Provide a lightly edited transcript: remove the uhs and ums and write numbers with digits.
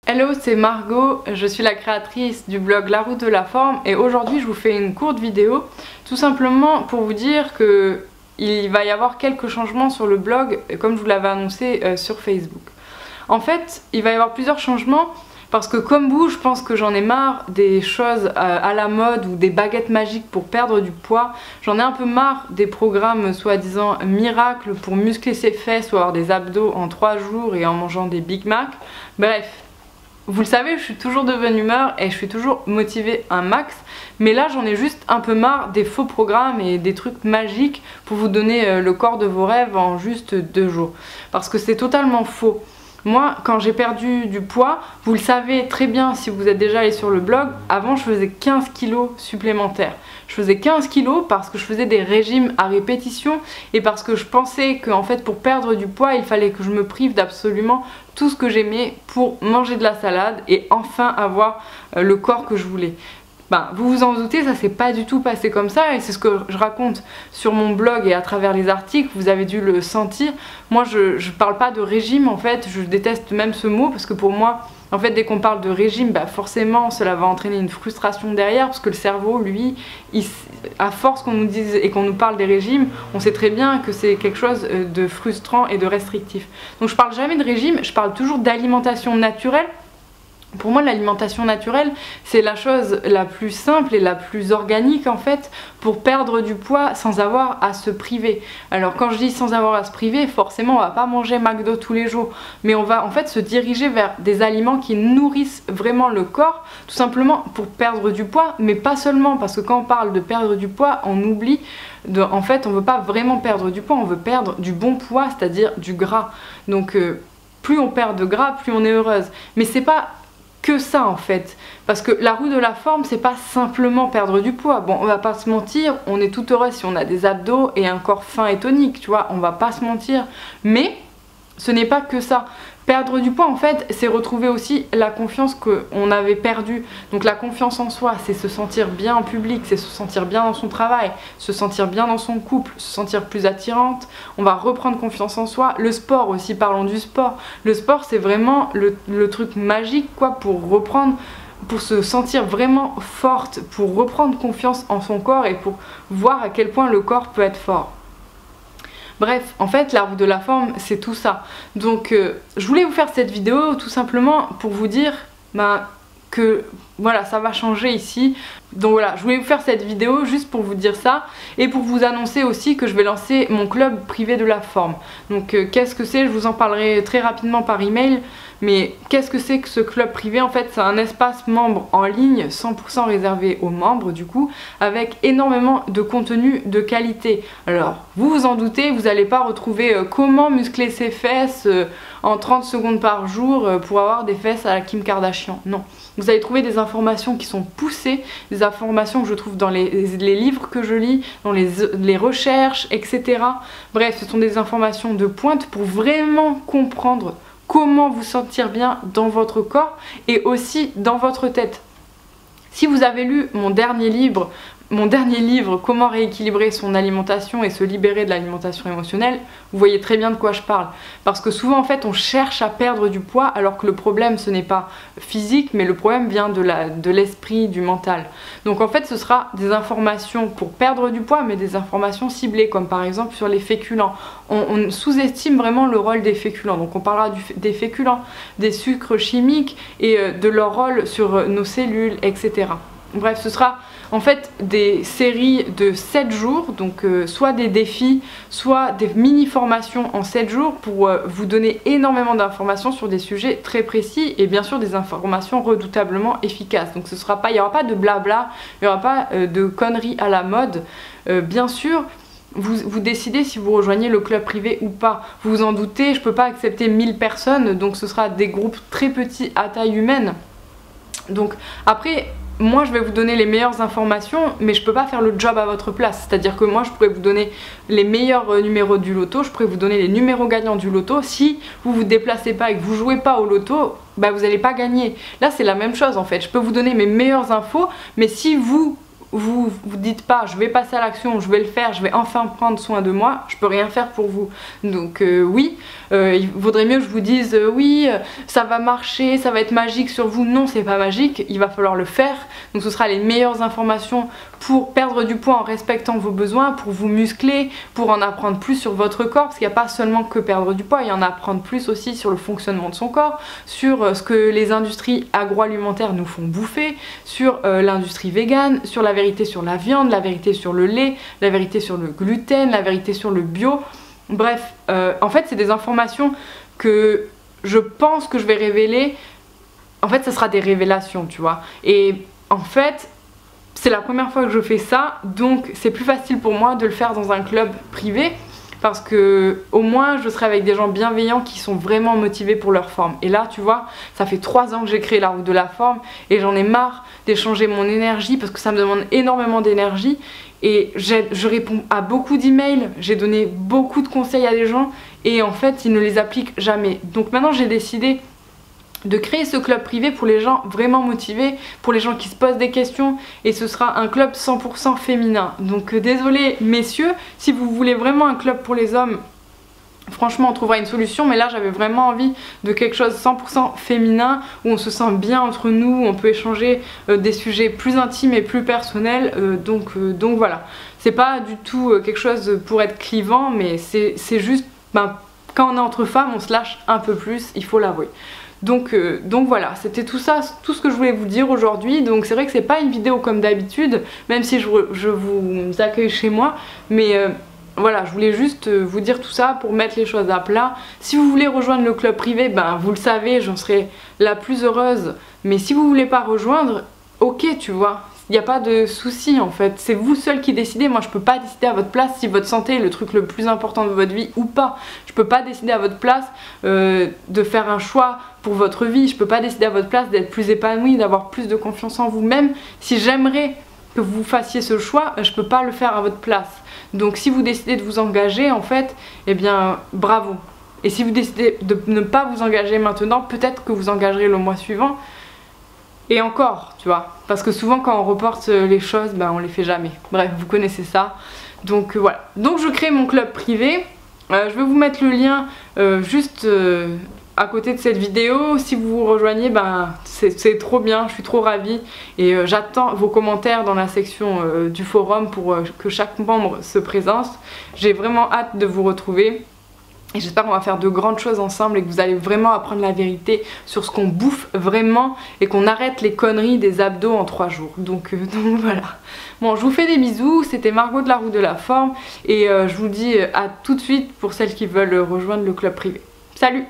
Hello, c'est Margot, je suis la créatrice du blog La Route de la Forme et aujourd'hui je vous fais une courte vidéo tout simplement pour vous dire que il va y avoir quelques changements sur le blog comme je vous l'avais annoncé sur Facebook. En fait, il va y avoir plusieurs changements parce que comme vous, je pense que j'en ai marre des choses à la mode ou des baguettes magiques pour perdre du poids. J'en ai un peu marre des programmes soi-disant miracles pour muscler ses fesses ou avoir des abdos en 3 jours et en mangeant des Big Mac. Bref. Vous le savez, je suis toujours de bonne humeur et je suis toujours motivée un max. Mais là, j'en ai juste un peu marre des faux programmes et des trucs magiques pour vous donner le corps de vos rêves en juste 2 jours. Parce que c'est totalement faux. Moi, quand j'ai perdu du poids, vous le savez très bien si vous êtes déjà allé sur le blog, avant je faisais 15 kilos supplémentaires. Je faisais 15 kilos parce que je faisais des régimes à répétition et parce que je pensais qu'en fait pour perdre du poids, il fallait que je me prive d'absolument tout ce que j'aimais pour manger de la salade et enfin avoir le corps que je voulais. Ben, vous vous en doutez, ça s'est pas du tout passé comme ça et c'est ce que je raconte sur mon blog et à travers les articles, vous avez dû le sentir. Moi je parle pas de régime en fait, je déteste même ce mot parce que pour moi, en fait dès qu'on parle de régime, bah forcément cela va entraîner une frustration derrière parce que le cerveau lui, à force qu'on nous dise et qu'on nous parle des régimes, on sait très bien que c'est quelque chose de frustrant et de restrictif. Donc je parle jamais de régime, je parle toujours d'alimentation naturelle. Pour moi, l'alimentation naturelle, c'est la chose la plus simple et la plus organique en fait pour perdre du poids sans avoir à se priver. Alors quand je dis sans avoir à se priver, forcément on va pas manger McDo tous les jours, mais on va en fait se diriger vers des aliments qui nourrissent vraiment le corps, tout simplement pour perdre du poids, mais pas seulement, parce que quand on parle de perdre du poids, on oublie en fait on veut pas vraiment perdre du poids, on veut perdre du bon poids, c'est-à-dire du gras. Donc plus on perd de gras, plus on est heureuse. Mais c'est pas que ça en fait, parce que la roue de la forme c'est pas simplement perdre du poids. Bon, on va pas se mentir, on est tout heureux si on a des abdos et un corps fin et tonique, tu vois, on va pas se mentir, mais ce n'est pas que ça. Perdre du poids en fait c'est retrouver aussi la confiance qu'on avait perdue. Donc la confiance en soi, c'est se sentir bien en public, c'est se sentir bien dans son travail, se sentir bien dans son couple, se sentir plus attirante. On va reprendre confiance en soi. Le sport aussi, parlons du sport. Le sport c'est vraiment le truc magique quoi pour reprendre, pour se sentir vraiment forte, pour reprendre confiance en son corps et pour voir à quel point le corps peut être fort. Bref, en fait, la roue de la forme, c'est tout ça. Donc, je voulais vous faire cette vidéo tout simplement pour vous dire que voilà, ça va changer ici. Donc voilà, je voulais vous faire cette vidéo juste pour vous dire ça et pour vous annoncer aussi que je vais lancer mon club privé de la forme. Donc qu'est-ce que c'est? Je vous en parlerai très rapidement par email. Mais qu'est-ce que c'est que ce club privé? En fait, c'est un espace membre en ligne 100% réservé aux membres du coup, avec énormément de contenu de qualité. Alors, vous vous en doutez, vous n'allez pas retrouver comment muscler ses fesses en 30 secondes par jour pour avoir des fesses à la Kim Kardashian. Non. Vous allez trouver des informations qui sont poussées, des informations que je trouve dans les livres que je lis, dans les recherches, etc. Bref, ce sont des informations de pointe pour vraiment comprendre comment vous sentir bien dans votre corps et aussi dans votre tête. Si vous avez lu mon dernier livre, Comment rééquilibrer son alimentation et se libérer de l'alimentation émotionnelle, vous voyez très bien de quoi je parle. Parce que souvent en fait on cherche à perdre du poids alors que le problème ce n'est pas physique mais le problème vient de l'esprit, du mental. Donc en fait ce sera des informations pour perdre du poids mais des informations ciblées comme par exemple sur les féculents. On sous-estime vraiment le rôle des féculents. Donc on parlera des féculents, des sucres chimiques et de leur rôle sur nos cellules, etc. Bref, ce sera en fait des séries de 7 jours, donc soit des défis, soit des mini-formations en 7 jours pour vous donner énormément d'informations sur des sujets très précis et bien sûr des informations redoutablement efficaces. Donc il n'y aura pas de blabla, il n'y aura pas de conneries à la mode. Bien sûr, vous décidez si vous rejoignez le club privé ou pas. Vous vous en doutez, je ne peux pas accepter 1000 personnes, donc ce sera des groupes très petits à taille humaine. Donc après, moi je vais vous donner les meilleures informations mais je peux pas faire le job à votre place. C'est-à-dire que moi je pourrais vous donner les meilleurs numéros du loto, je pourrais vous donner les numéros gagnants du loto. Si vous vous déplacez pas et que vous jouez pas au loto, bah vous n'allez pas gagner. Là c'est la même chose en fait, je peux vous donner mes meilleures infos mais si vous vous dites pas je vais passer à l'action, je vais le faire, je vais enfin prendre soin de moi, je peux rien faire pour vous. Donc oui, il vaudrait mieux que je vous dise oui, ça va marcher, ça va être magique sur vous. Non, c'est pas magique, il va falloir le faire. Donc ce sera les meilleures informations pour perdre du poids en respectant vos besoins, pour vous muscler, pour en apprendre plus sur votre corps, parce qu'il n'y a pas seulement que perdre du poids, il y en a apprendre plus aussi sur le fonctionnement de son corps, sur ce que les industries agroalimentaires nous font bouffer, sur l'industrie végane, sur la vérité sur la viande, la vérité sur le lait, la vérité sur le gluten, la vérité sur le bio. Bref, en fait c'est des informations que je pense que je vais révéler. En fait ça sera des révélations, tu vois. Et en fait c'est la première fois que je fais ça, donc c'est plus facile pour moi de le faire dans un club privé, parce que au moins je serai avec des gens bienveillants qui sont vraiment motivés pour leur forme. Et là tu vois, ça fait 3 ans que j'ai créé la route de la forme et j'en ai marre d'échanger mon énergie parce que ça me demande énormément d'énergie. Et je réponds à beaucoup d'emails, j'ai donné beaucoup de conseils à des gens et en fait ils ne les appliquent jamais. Donc maintenant j'ai décidé de créer ce club privé pour les gens vraiment motivés, pour les gens qui se posent des questions, et ce sera un club 100% féminin. Donc désolé messieurs, si vous voulez vraiment un club pour les hommes, franchement on trouvera une solution, mais là j'avais vraiment envie de quelque chose 100% féminin, où on se sent bien entre nous, où on peut échanger des sujets plus intimes et plus personnels, donc voilà. C'est pas du tout quelque chose pour être clivant, mais c'est juste, quand on est entre femmes on se lâche un peu plus, il faut l'avouer. Donc voilà, c'était tout ça, tout ce que je voulais vous dire aujourd'hui. Donc c'est vrai que c'est pas une vidéo comme d'habitude, même si je vous accueille chez moi, mais voilà, je voulais juste vous dire tout ça pour mettre les choses à plat. Si vous voulez rejoindre le club privé, vous le savez, j'en serai la plus heureuse. Mais si vous voulez pas rejoindre, ok, tu vois, il n'y a pas de souci en fait. C'est vous seul qui décidez. Moi je peux pas décider à votre place si votre santé est le truc le plus important de votre vie ou pas. Je peux pas décider à votre place de faire un choix pour votre vie. Je peux pas décider à votre place d'être plus épanoui, d'avoir plus de confiance en vous. Même si j'aimerais que vous fassiez ce choix, je peux pas le faire à votre place. Donc si vous décidez de vous engager, en fait, eh bien bravo. Et si vous décidez de ne pas vous engager maintenant, peut-être que vous engagerez le mois suivant. Et encore, tu vois, parce que souvent quand on reporte les choses, on les fait jamais. Bref, vous connaissez ça. Donc voilà. Donc je crée mon club privé. Je vais vous mettre le lien juste à côté de cette vidéo. Si vous vous rejoignez, c'est trop bien, je suis trop ravie. Et j'attends vos commentaires dans la section du forum pour que chaque membre se présente. J'ai vraiment hâte de vous retrouver. Et j'espère qu'on va faire de grandes choses ensemble et que vous allez vraiment apprendre la vérité sur ce qu'on bouffe vraiment et qu'on arrête les conneries des abdos en 3 jours. Donc voilà. Bon, je vous fais des bisous, c'était Margot de la roue de la forme et je vous dis à tout de suite pour celles qui veulent rejoindre le club privé. Salut!